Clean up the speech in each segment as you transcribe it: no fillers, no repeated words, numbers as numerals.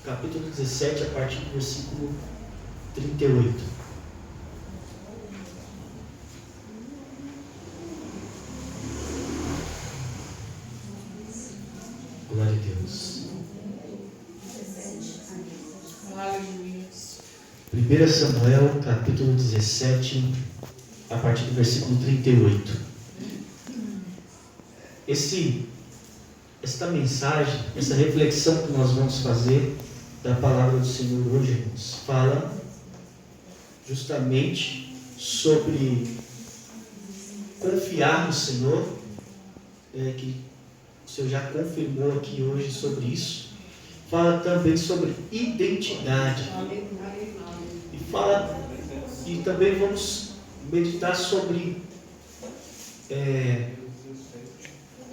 capítulo 17, a partir do versículo 38. Glória a Deus. 1 Samuel, capítulo 17, a partir do versículo 38. Esta mensagem, essa reflexão que nós vamos fazer da palavra do Senhor hoje, irmãos, fala justamente sobre confiar no Senhor, que o Senhor já confirmou aqui hoje sobre isso. Fala também sobre identidade. E também vamos meditar sobre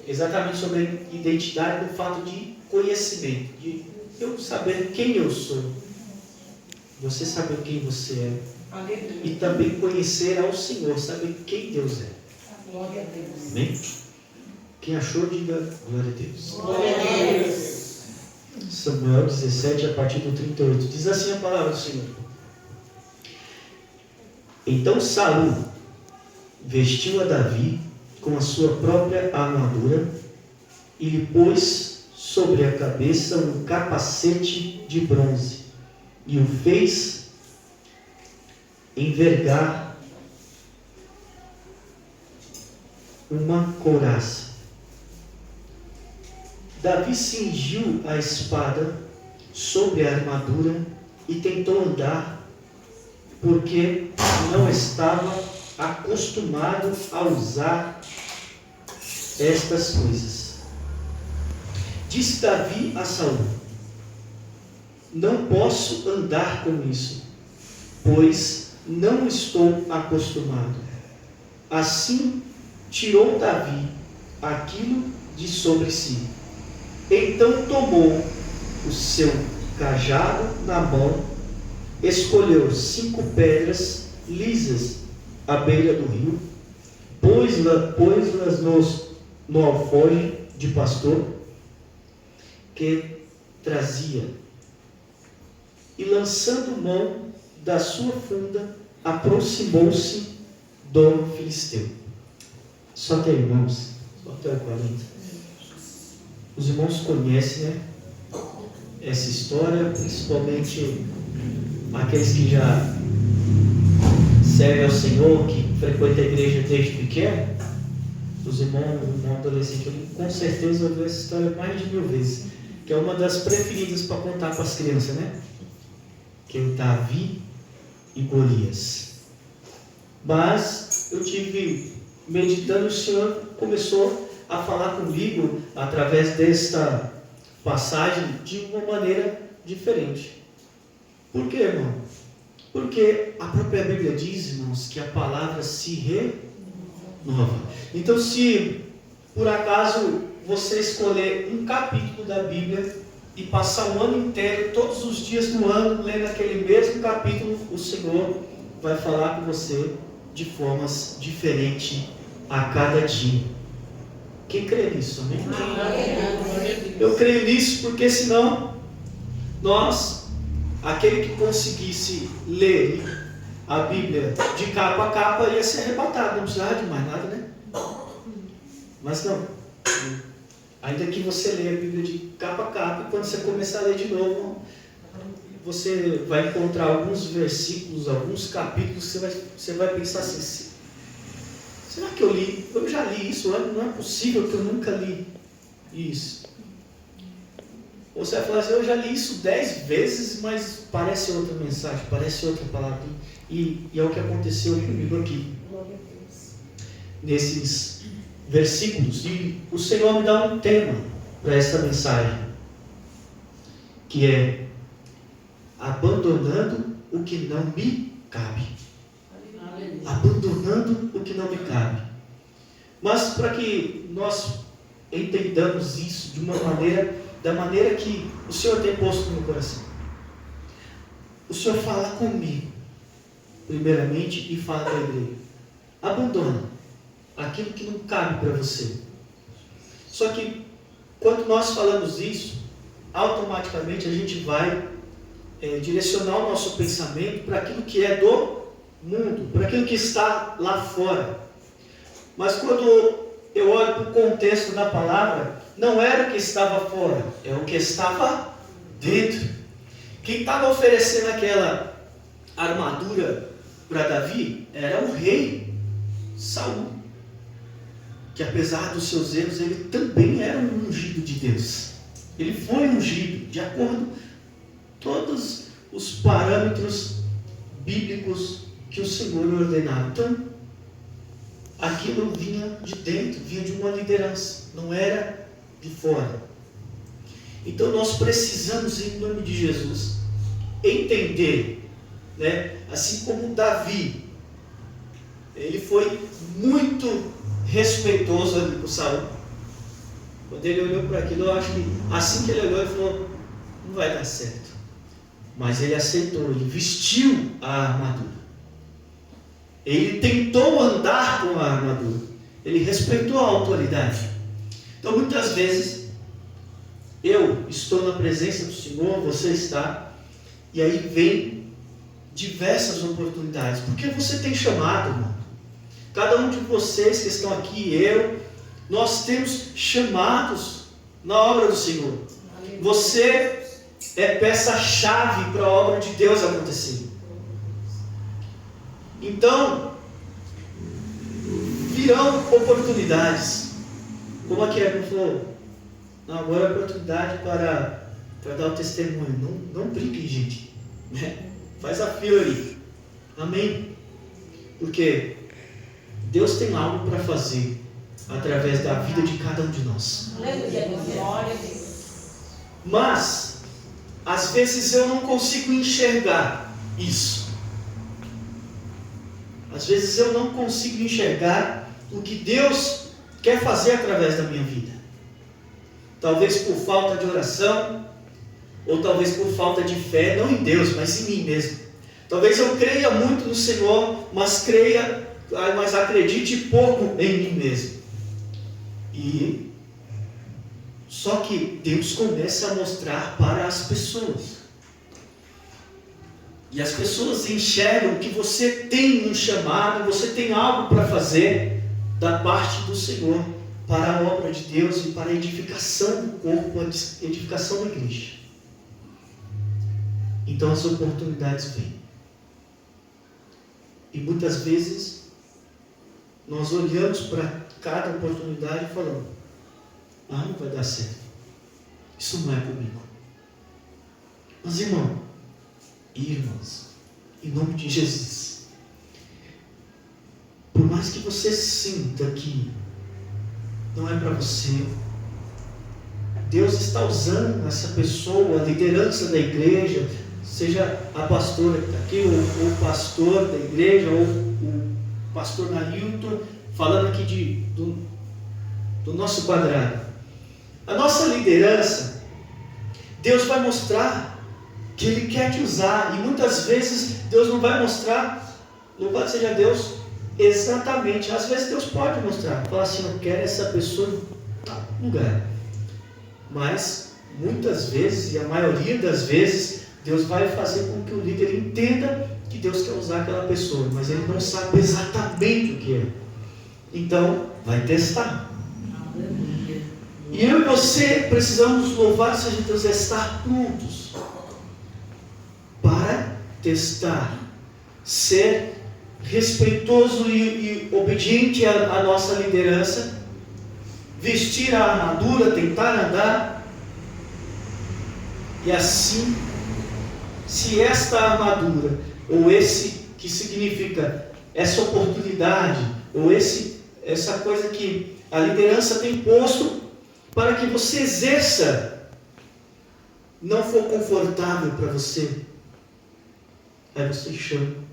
exatamente sobre a identidade do fato de conhecimento, de eu saber quem eu sou, você saber quem você é, e também conhecer ao Senhor, saber quem Deus é. Glória a Deus. Amém? Quem achou, diga glória a Deus. Glória a Deus. Samuel 17, a partir do 38, diz assim a palavra do Senhor. Então Saul vestiu a Davi com a sua própria armadura e lhe pôs sobre a cabeça um capacete de bronze e o fez envergar uma couraça. Davi cingiu a espada sobre a armadura e tentou andar, porque não estava acostumado a usar estas coisas. Disse Davi a Saul: não posso andar com isso, pois não estou acostumado. Assim tirou Davi aquilo de sobre si. Então tomou o seu cajado na mão, escolheu 5 pedras lisas à beira do rio, pôs-las no alforje de pastor que trazia, e lançando mão da sua funda, aproximou-se do filisteu. Só que, irmãos, só até o 40. Os irmãos conhecem, né, essa história, principalmente aqueles que já servem ao Senhor, que frequentam a igreja desde pequeno. Os irmãos, o irmão adolescente, com certeza ouviu essa história mais de 1000 vezes, que é uma das preferidas para contar para as crianças, né? Que é Davi e Golias. Mas eu tive meditando, o Senhor começou a falar comigo através desta passagem de uma maneira diferente. Por quê, irmão? Porque a própria Bíblia diz, irmãos, que a palavra se renova. Então, se por acaso você escolher um capítulo da Bíblia e passar um ano inteiro, todos os dias do ano, lendo aquele mesmo capítulo, o Senhor vai falar com você de formas diferentes a cada dia. Quem crê nisso? Amém? Eu creio nisso porque senão nós, aquele que conseguisse ler a Bíblia de capa a capa, ia ser arrebatado, não precisava de mais nada, né? Mas não. Ainda que você leia a Bíblia de capa a capa, e quando você começar a ler de novo, você vai encontrar alguns versículos, alguns capítulos, você vai pensar assim: será que eu já li isso? Não é possível que eu nunca li isso. Ou você vai falar assim: eu já li isso 10 vezes, mas parece outra mensagem, parece outra palavra. E é o que aconteceu comigo aqui, nesses versículos. E o Senhor me dá um tema para essa mensagem, que é abandonando o que não me cabe. Abandonando o que não me cabe. Mas para que nós entendamos isso de uma maneira, da maneira que o Senhor tem posto no meu coração, o Senhor fala comigo primeiramente e fala para a igreja: abandona aquilo que não cabe para você. Só que quando nós falamos isso, automaticamente a gente vai direcionar o nosso pensamento para aquilo que é do mundo, para aquilo que está lá fora. Mas quando eu olho para o contexto da palavra, não era o que estava fora, é o que estava dentro. Quem estava oferecendo aquela armadura para Davi era o rei Saul, que apesar dos seus erros, ele também era um ungido de Deus. Ele foi ungido de acordo com todos os parâmetros bíblicos que o Senhor ordenava. Então, aquilo vinha de dentro, vinha de uma liderança, não era de fora. Então nós precisamos, em nome de Jesus, entender, né? Assim como Davi, ele foi muito respeitoso ali com Saul. Quando ele olhou para aquilo, eu acho que assim que ele olhou, ele falou: não vai dar certo. Mas ele aceitou, ele vestiu a armadura. Ele tentou andar com a armadura. Ele respeitou a autoridade. Então muitas vezes eu estou na presença do Senhor, você está, e aí vem diversas oportunidades, porque você tem chamado, irmão. Cada um de vocês que estão aqui, nós temos chamados na obra do Senhor. Você é peça-chave para a obra de Deus acontecer. Então, virão oportunidades. Como a Kevin falou, agora é a oportunidade para dar o testemunho. Não brinquem, gente. Faz a fila ali. Amém? Porque Deus tem algo para fazer através da vida de cada um de nós. Mas, às vezes eu não consigo enxergar isso. Às vezes eu não consigo enxergar o que Deus quer fazer através da minha vida. Talvez por falta de oração, ou talvez por falta de fé, não em Deus, mas em mim mesmo. Talvez eu creia muito no Senhor, mas acredite pouco em mim mesmo. E só que Deus começa a mostrar para as pessoas. E as pessoas enxergam que você tem um chamado, você tem algo para fazer da parte do Senhor, para a obra de Deus e para a edificação do corpo, a edificação da igreja. Então as oportunidades vêm. E muitas vezes nós olhamos para cada oportunidade e falamos: não vai dar certo. Isso não é comigo. Mas irmão e irmãs, em nome de Jesus, por mais que você sinta que não é para você, Deus está usando essa pessoa, a liderança da igreja, seja a pastora que está aqui, ou o pastor da igreja, ou o pastor Nailton, falando aqui do nosso quadrado. A nossa liderança, Deus vai mostrar que Ele quer te usar, e muitas vezes Deus não vai mostrar, louvado seja Deus, exatamente. Às vezes Deus pode mostrar, falar assim: eu quero essa pessoa em tal lugar. Mas muitas vezes, e a maioria das vezes, Deus vai fazer com que o líder entenda que Deus quer usar aquela pessoa, mas ele não sabe exatamente o que é. Então, vai testar. E eu e você precisamos, louvar seja Deus, estar prontos para testar, ser respeitoso e obediente à nossa liderança, vestir a armadura, tentar andar, e assim, se esta armadura, ou esse que significa essa oportunidade, ou essa coisa que a liderança tem posto para que você exerça, não for confortável para você, aí você chama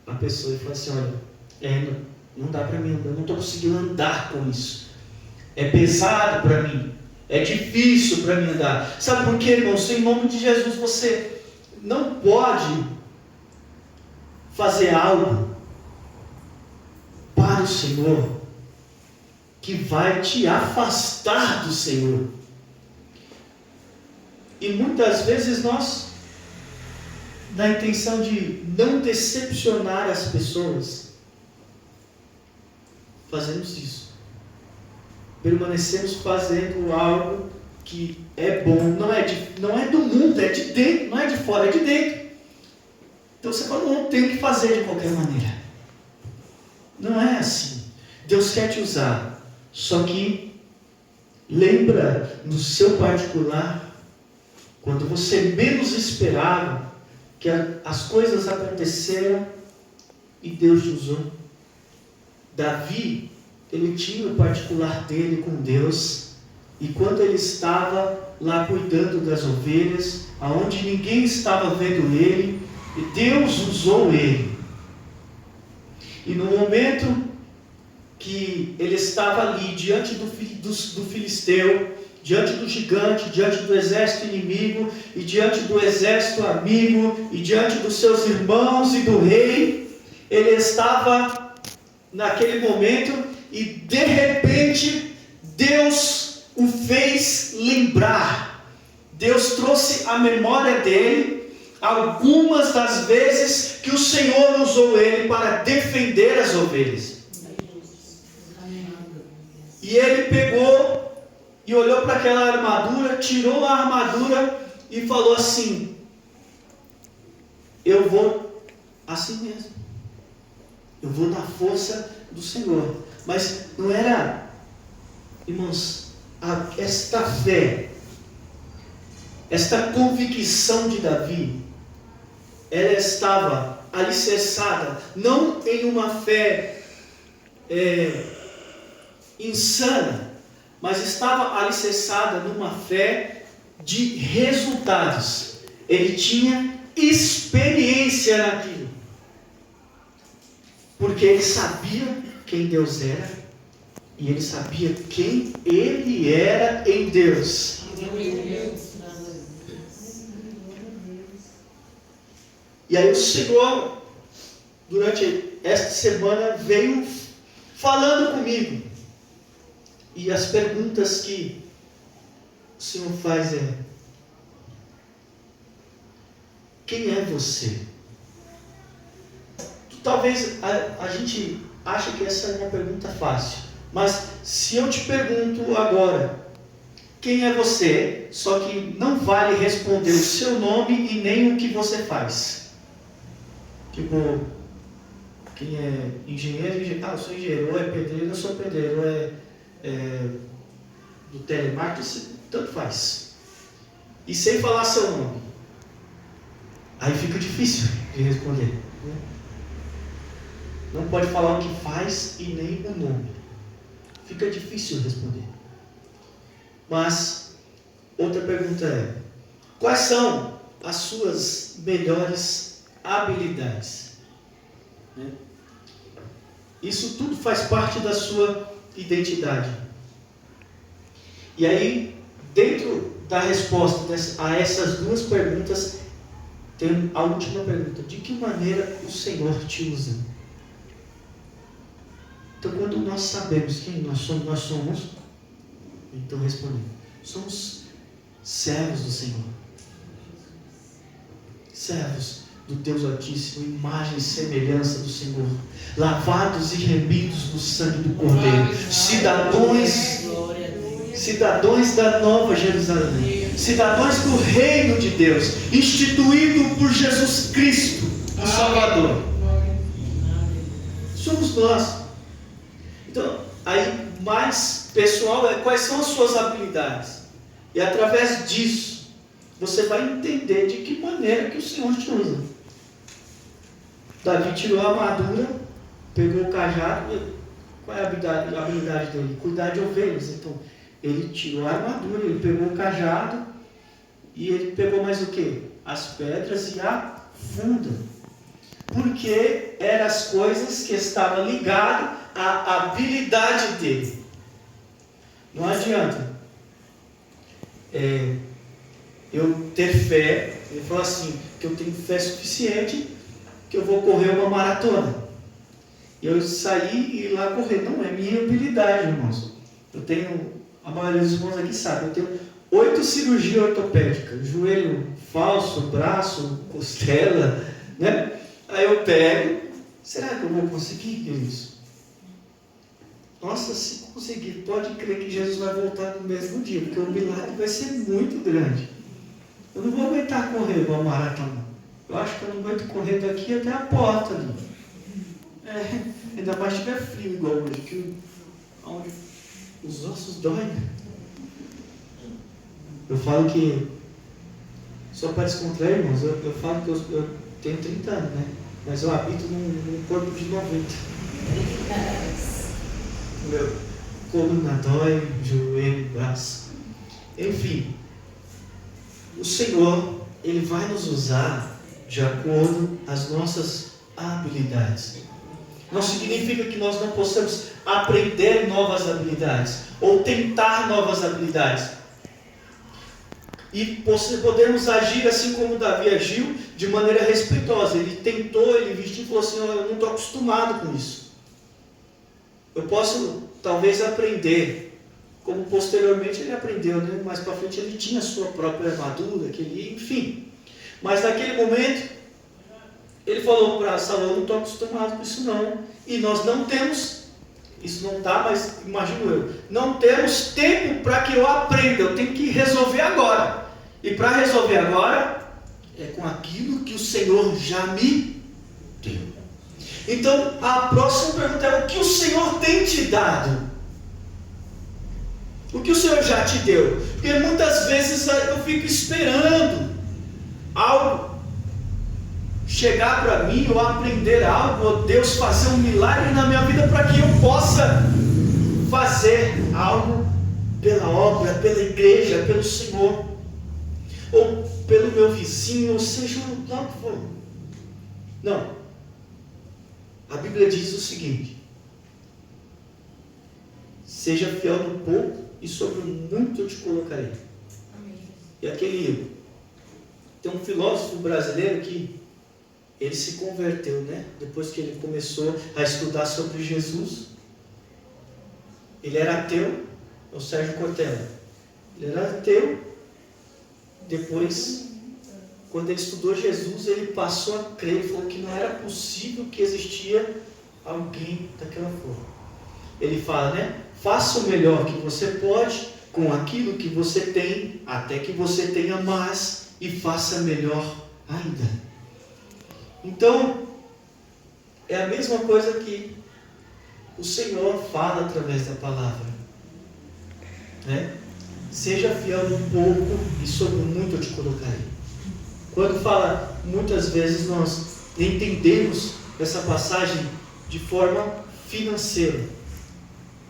a pessoa e fala assim: olha, não dá para mim andar, eu não estou conseguindo andar com isso, é pesado para mim, é difícil para mim andar. Sabe por quê, irmãos? Em nome de Jesus, você não pode fazer algo para o Senhor que vai te afastar do Senhor. E muitas vezes nós, na intenção de não decepcionar as pessoas, fazemos isso. Permanecemos fazendo algo que é bom, não é do mundo, é de dentro, não é de fora, é de dentro. Então você fala, não, tenho que fazer de qualquer maneira. Não é assim. Deus quer te usar, só que lembra no seu particular, quando você menos esperava, que as coisas aconteceram e Deus te usou. Davi, ele tinha o particular dele com Deus, e quando ele estava lá cuidando das ovelhas, aonde ninguém estava vendo ele, Deus usou ele. E no momento que ele estava ali diante do filisteu, diante do gigante, diante do exército inimigo, e diante do exército amigo, e diante dos seus irmãos e do rei, ele estava naquele momento, e de repente Deus o fez lembrar. Deus trouxe à memória dele algumas das vezes que o Senhor usou ele para defender as ovelhas. E ele pegou e olhou para aquela armadura, tirou a armadura e falou assim: eu vou assim mesmo, eu vou na força do Senhor. Mas não era, irmãos, esta fé, esta convicção de Davi, ela estava alicerçada não em uma fé insana, mas estava alicerçada numa fé de resultados. Ele tinha experiência naquilo, porque ele sabia quem Deus era, e ele sabia quem ele era em Deus. E aí o Senhor, durante esta semana, veio falando comigo. E as perguntas que o Senhor faz é: quem é você? Talvez a gente ache que essa é uma pergunta fácil, mas se eu te pergunto agora, quem é você? Só que não vale responder o seu nome e nem o que você faz. Tipo, quem é engenheiro, eu sou engenheiro, ou é pedreiro, eu sou pedreiro, ou é do telemarketing, tanto faz. E sem falar seu nome. Aí fica difícil de responder. Não pode falar o que faz e nem o nome. Fica difícil de responder. Mas, outra pergunta é: quais são as suas melhores habilidades? Isso tudo faz parte da sua identidade. E aí, dentro da resposta a essas duas perguntas, tem a última pergunta: de que maneira o Senhor te usa? Então, quando nós sabemos quem nós somos, então respondemos: somos servos do Senhor, servos do Deus Altíssimo, imagem e semelhança do Senhor, lavados e remidos no sangue do Cordeiro, cidadãos da Nova Jerusalém, cidadãos do reino de Deus, instituído por Jesus Cristo, o Salvador. Somos nós. Então, aí mais pessoal é quais são as suas habilidades. E através disso, você vai entender de que maneira que o Senhor te usa. Davi tirou a armadura, pegou o cajado. Qual é a habilidade dele? Cuidar de ovelhas. Então, ele tirou a armadura, ele pegou o cajado, e ele pegou mais o quê? As pedras e a funda. Porque eram as coisas que estavam ligadas à habilidade dele. Não adianta eu ter fé, ele falou assim, que eu tenho fé suficiente, que eu vou correr uma maratona. E eu saí e ir lá correr. Não é minha habilidade, irmãos. Eu tenho, a maioria dos irmãos aqui sabe, eu tenho 8 cirurgias ortopédicas, joelho falso, braço, costela, né? Aí eu pego, será que eu vou conseguir isso? Nossa, se conseguir, pode crer que Jesus vai voltar no mesmo dia, porque o milagre vai ser muito grande. Eu não vou aguentar correr igual maratona. Eu acho que eu não aguento correr daqui até a porta ali. Ainda mais se tiver frio igual hoje, que onde os ossos doem. Eu falo que, só para descontrair, irmãos, eu falo que eu tenho 30 anos, né? Mas eu habito num corpo de 90. Meu coluna dói, joelho, braço. Enfim, o Senhor, Ele vai nos usar de acordo com as nossas habilidades. Não significa que nós não possamos aprender novas habilidades ou tentar novas habilidades. E podemos agir assim como Davi agiu, de maneira respeitosa. Ele tentou, ele vestiu e falou assim: eu não estou acostumado com isso. Eu posso talvez aprender, como posteriormente ele aprendeu, né? Mais para frente ele tinha a sua própria armadura, enfim. Mas naquele momento, ele falou para Saul: eu não estou acostumado com isso não. E nós não temos, isso não está, mas imagino eu, não temos tempo para que eu aprenda, eu tenho que resolver agora. E para resolver agora, é com aquilo que o Senhor já me deu. Então, a próxima pergunta é: o que o Senhor tem te dado? O que o Senhor já te deu? Porque muitas vezes eu fico esperando algo chegar para mim, ou aprender algo, ou Deus fazer um milagre na minha vida para que eu possa fazer algo pela obra, pela igreja, pelo Senhor, ou pelo meu vizinho, ou seja lá o que for. Não. A Bíblia diz o seguinte: seja fiel no pouco e sobre o muito eu te colocarei. Amém. E aquele, tem um filósofo brasileiro que ele se converteu, né? Depois que ele começou a estudar sobre Jesus. Ele era ateu, é o Sérgio Cortella. Ele era ateu. Depois, quando ele estudou Jesus, ele passou a crer. Ele falou que não era possível que existia alguém daquela forma. Ele fala, né? Faça o melhor que você pode com aquilo que você tem, até que você tenha mais, e faça melhor ainda. Então, é a mesma coisa que o Senhor fala através da palavra, né? Seja fiel no pouco e sobre o muito eu te colocarei. Quando fala, muitas vezes nós entendemos essa passagem de forma financeira,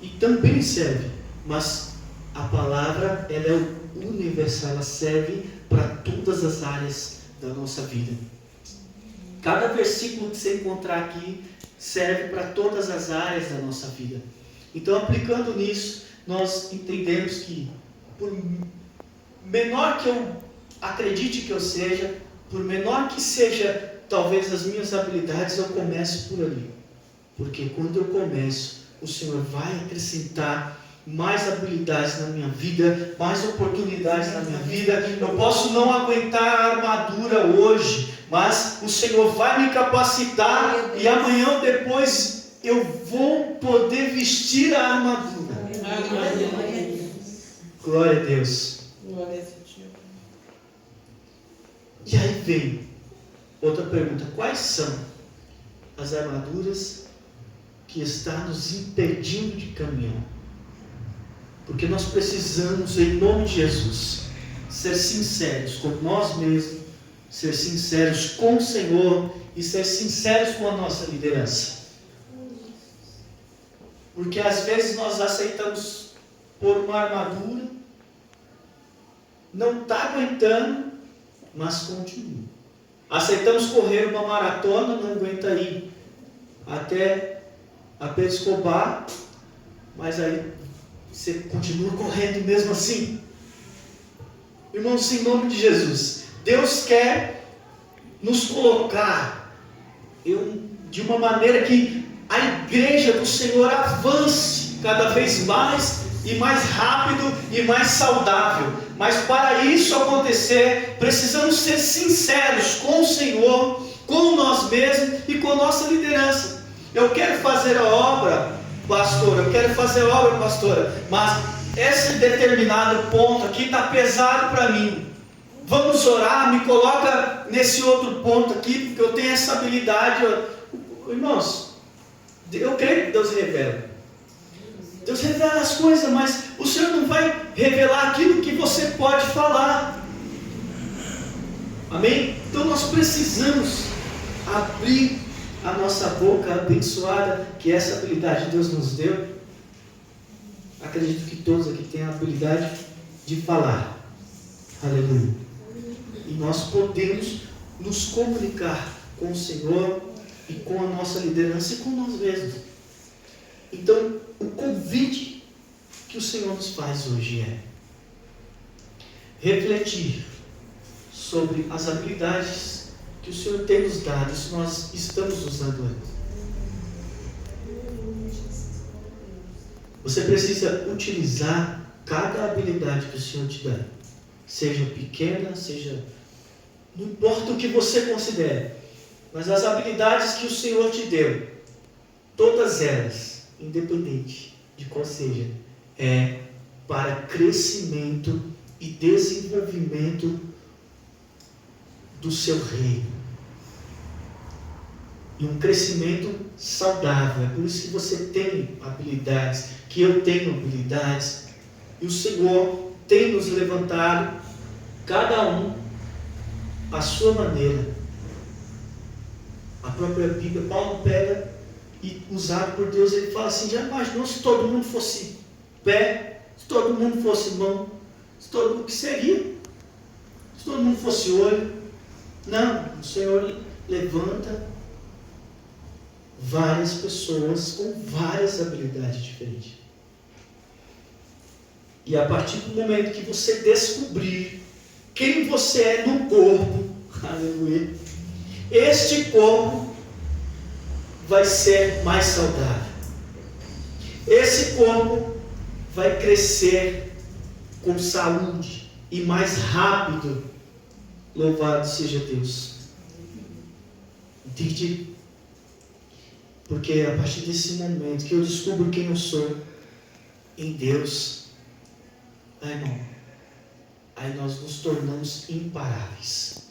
e também serve, mas a palavra ela é universal, ela serve para todas as áreas da nossa vida. Cada versículo que você encontrar aqui serve para todas as áreas da nossa vida. Então, aplicando nisso, nós entendemos que, por menor que eu acredite que eu seja, por menor que seja talvez as minhas habilidades, eu começo por ali. Porque quando eu começo, o Senhor vai acrescentar mais habilidades na minha vida, mais oportunidades na minha vida. Eu posso não aguentar a armadura hoje, mas o Senhor vai me capacitar, e amanhã ou depois eu vou poder vestir a armadura. Glória a Deus. E aí vem outra pergunta: quais são as armaduras que estão nos impedindo de caminhar? Porque nós precisamos, em nome de Jesus, ser sinceros com nós mesmos, ser sinceros com o Senhor e ser sinceros com a nossa liderança. Porque às vezes nós aceitamos pôr uma armadura, não está aguentando, mas continua. Aceitamos correr uma maratona, não aguenta ir até a Pedro Escobar, mas aí você continua correndo mesmo assim. Irmãos, em nome de Jesus, Deus quer nos colocar de uma maneira que a igreja do Senhor avance cada vez mais e mais rápido e mais saudável. Mas para isso acontecer, precisamos ser sinceros com o Senhor, com nós mesmos e com a nossa liderança. Eu quero fazer a obra, pastora, mas esse determinado ponto aqui está pesado para mim. Vamos orar, me coloca nesse outro ponto aqui, porque eu tenho essa habilidade. Irmãos, eu creio que Deus revela. Deus revela as coisas, mas o Senhor não vai revelar aquilo que você pode falar. Amém? Então nós precisamos abrir a nossa boca abençoada, que essa habilidade Deus nos deu. Acredito que todos aqui têm a habilidade de falar. Aleluia. E nós podemos nos comunicar com o Senhor e com a nossa liderança e com nós mesmos. Então, o convite que o Senhor nos faz hoje é refletir sobre as habilidades que o Senhor tem nos dado, se nós estamos usando elas. Você precisa utilizar cada habilidade que o Senhor te dá, seja pequena, seja... não importa o que você considere, mas as habilidades que o Senhor te deu, todas elas, independente de qual seja, é para crescimento e desenvolvimento do seu reino. E um crescimento saudável. É por isso que você tem habilidades, que eu tenho habilidades, e o Senhor tem nos levantado, cada um à sua maneira. A própria Bíblia, Paulo pega e, usado por Deus, ele fala assim: já imaginou se todo mundo fosse pé, se todo mundo fosse mão, se todo mundo, o que seria? Se todo mundo fosse olho? Não, o Senhor levanta várias pessoas com várias habilidades diferentes. E a partir do momento que você descobrir quem você é no corpo, aleluia, este corpo vai ser mais saudável. Esse corpo vai crescer com saúde e mais rápido. Louvado seja Deus. Entende? Porque a partir desse momento que eu descubro quem eu sou em Deus, irmão, aí nós nos tornamos imparáveis.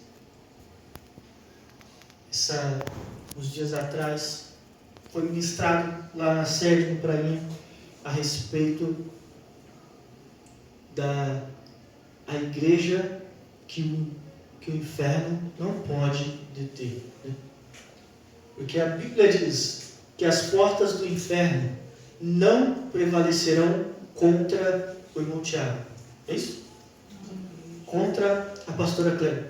Uns dias atrás foi ministrado lá na sede no Prainha a respeito da igreja que o inferno não pode deter, né? Porque a Bíblia diz que as portas do inferno não prevalecerão contra o irmão Tiago. É isso? Contra a pastora Clélia.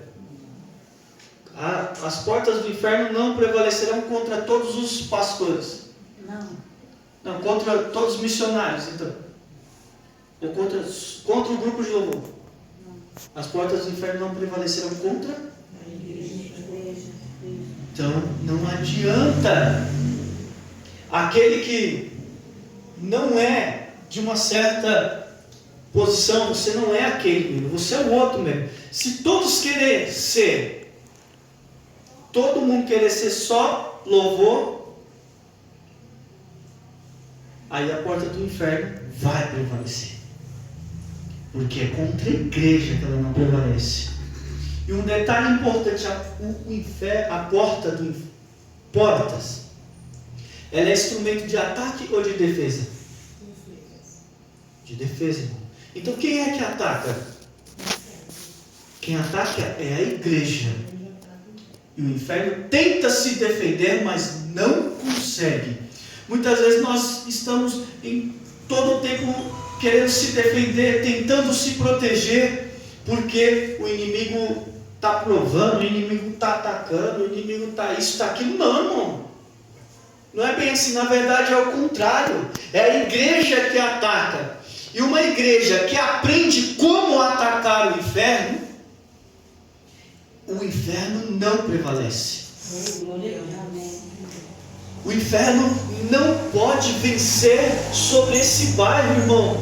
As portas do inferno não prevalecerão contra todos os pastores. Não, contra todos os missionários, então. Ou contra o grupo de louvor. As portas do inferno não prevalecerão contra a igreja. Então, não adianta aquele que não é de uma certa posição, você não é aquele mesmo, você é o outro mesmo. Se todos querem ser, todo mundo querer ser só louvor, aí a porta do inferno vai prevalecer. Porque é contra a igreja que ela não prevalece. E um detalhe importante, a porta do inferno, portas, ela é instrumento de ataque ou de defesa? De defesa, irmão. Então quem é que ataca? Quem ataca é a igreja. E o inferno tenta se defender, mas não consegue. Muitas vezes nós estamos em todo o tempo querendo se defender, tentando se proteger, porque o inimigo está provando, o inimigo está atacando, o inimigo está isso, está aquilo. Não, irmão. Não é bem assim, na verdade é o contrário. É a igreja que ataca. E uma igreja que aprende como atacar o inferno não prevalece. O inferno não pode vencer sobre esse bairro, irmão.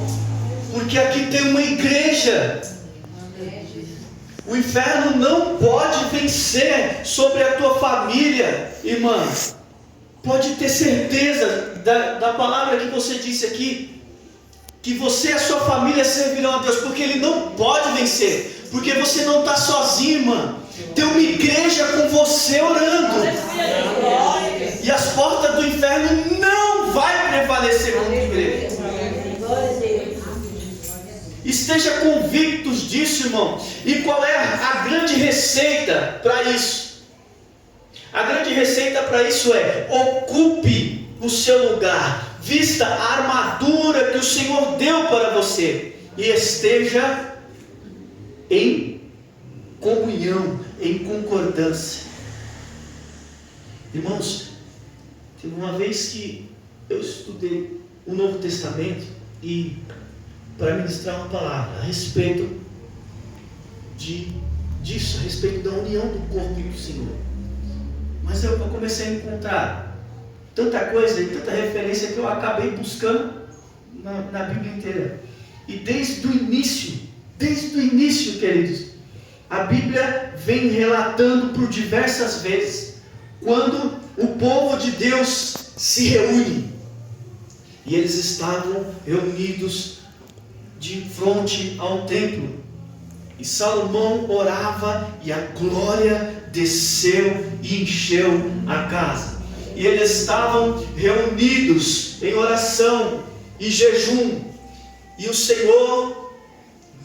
Porque aqui tem uma igreja. O inferno não pode vencer sobre a tua família, irmã. Pode ter certeza da palavra que você disse aqui, que você e a sua família servirão a Deus, porque Ele não pode vencer, porque você não está sozinho, irmã. Tem uma igreja com você orando, e as portas do inferno não vai prevalecer contra a igreja. Esteja convictos disso, irmão. E qual é a grande receita para isso? A grande receita para isso é: ocupe o seu lugar, vista a armadura que o Senhor deu para você, e esteja em comunhão, em concordância. Irmãos, teve uma vez que eu estudei o Novo Testamento e para ministrar uma palavra a respeito disso, a respeito da união do corpo do Senhor. Mas eu comecei a encontrar tanta coisa e tanta referência que eu acabei buscando na Bíblia inteira. E desde o início, queridos, a Bíblia vem relatando por diversas vezes quando o povo de Deus se reúne. E eles estavam reunidos de frente ao templo, e Salomão orava, e a glória desceu e encheu a casa. E eles estavam reunidos em oração e jejum, e o Senhor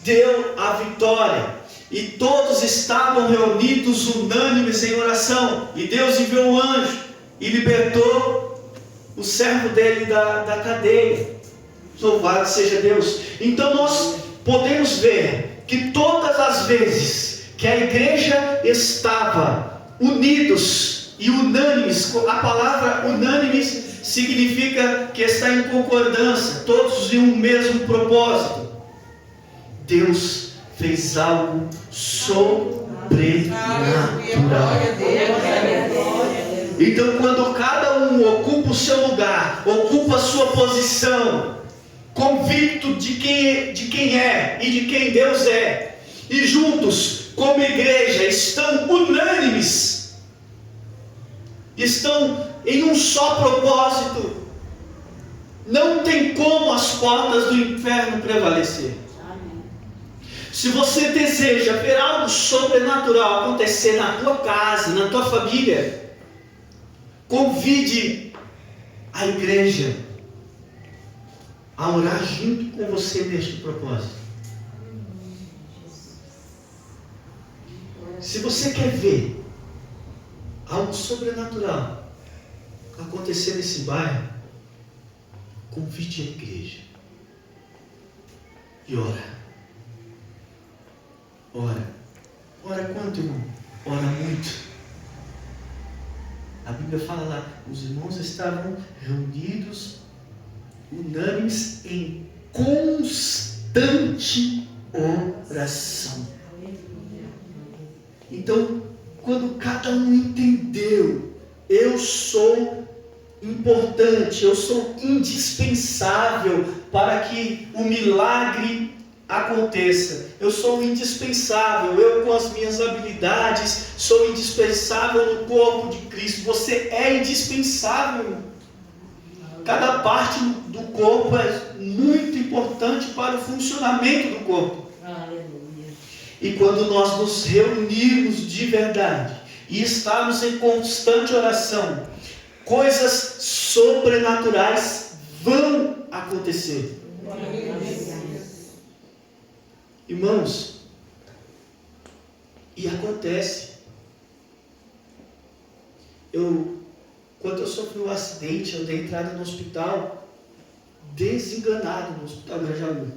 deu a vitória, e todos estavam reunidos unânimes em oração, e Deus enviou um anjo e libertou o servo dele da cadeia. Louvado seja Deus. Então nós podemos ver que todas as vezes que a igreja estava unidos e unânimes, a palavra unânimes significa que está em concordância, todos em um mesmo propósito, Deus fez algo sobrenatural. Então, quando cada um ocupa o seu lugar, ocupa a sua posição, convicto de quem é e de quem Deus é, e juntos, como igreja, estão unânimes, estão em um só propósito, não tem como as portas do inferno prevalecer. Se você deseja ver algo sobrenatural acontecer na tua casa, na tua família, convide a igreja a orar junto com você neste propósito. Se você quer ver algo sobrenatural acontecer nesse bairro, convide a igreja e ora. Ora quanto, irmão? Ora muito. A Bíblia fala lá, os irmãos estavam reunidos, unânimes em constante oração. Então, quando cada um entendeu, eu sou importante, eu sou indispensável para que o milagre aconteça. Eu sou indispensável, eu com as minhas habilidades sou indispensável no corpo de Cristo. Você é indispensável. Cada parte do corpo é muito importante para o funcionamento do corpo. Aleluia. E quando nós nos reunirmos de verdade e estarmos em constante oração, coisas sobrenaturais vão acontecer. Irmãos, e acontece. Quando eu sofri um acidente, eu dei entrada no hospital, desenganado no hospital Grajaú.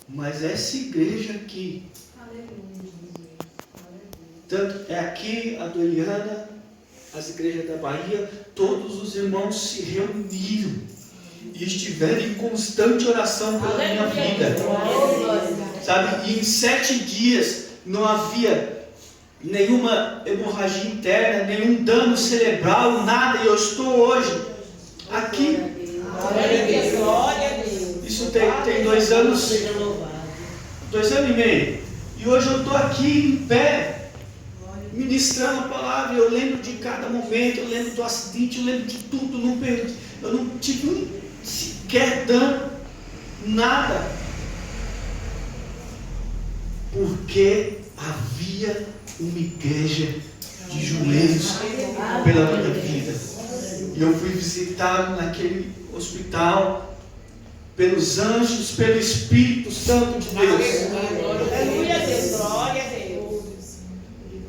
Mas essa igreja aqui, tanto é aqui a do Eliana, as igrejas da Bahia, todos os irmãos se reuniram e estiveram em constante oração pela minha vida. Sabe? E em 7 dias não havia nenhuma hemorragia interna, nenhum dano cerebral, nada. E eu estou hoje aqui. Isso tem 2 anos, 2 anos e meio. E hoje eu estou aqui em pé, ministrando a palavra. Eu lembro de cada momento, eu lembro do acidente, eu lembro de tudo. Eu não tive sequer dano, nada. Porque havia uma igreja de joelhos pela minha vida. E eu fui visitado naquele hospital pelos anjos, pelo Espírito Santo de Deus. Aleluia, Deus. Glória a Deus.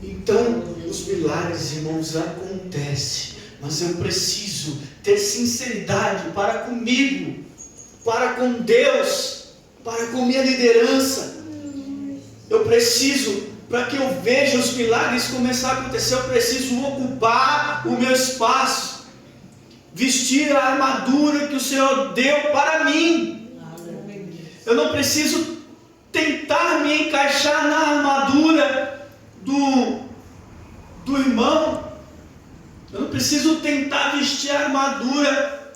Então, os milagres, irmãos, acontecem. Mas eu preciso ter sinceridade para comigo, para com Deus, para com minha liderança. Eu preciso, para que eu veja os milagres começar a acontecer, eu preciso ocupar o meu espaço. Vestir a armadura que o Senhor deu para mim. Eu não preciso tentar me encaixar na armadura do irmão. Eu não preciso tentar vestir a armadura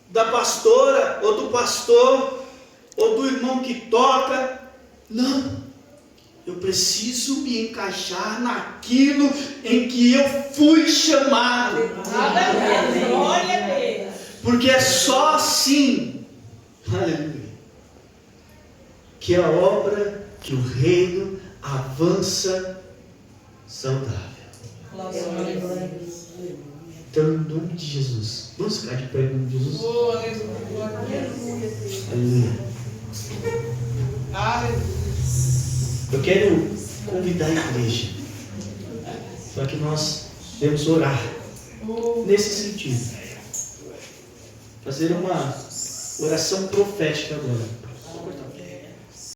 da pastora, ou do pastor, ou do irmão que toca. Não. Eu preciso me encaixar naquilo em que eu fui chamado. Aleluia, glória a Deus. Porque é só assim, aleluia, que a obra, que o reino avança saudável. Então, em nome de Jesus, vamos ficar de pé em nome de Jesus. Aleluia. Eu quero convidar a igreja para que nós devemos orar nesse sentido. Fazer uma oração profética agora.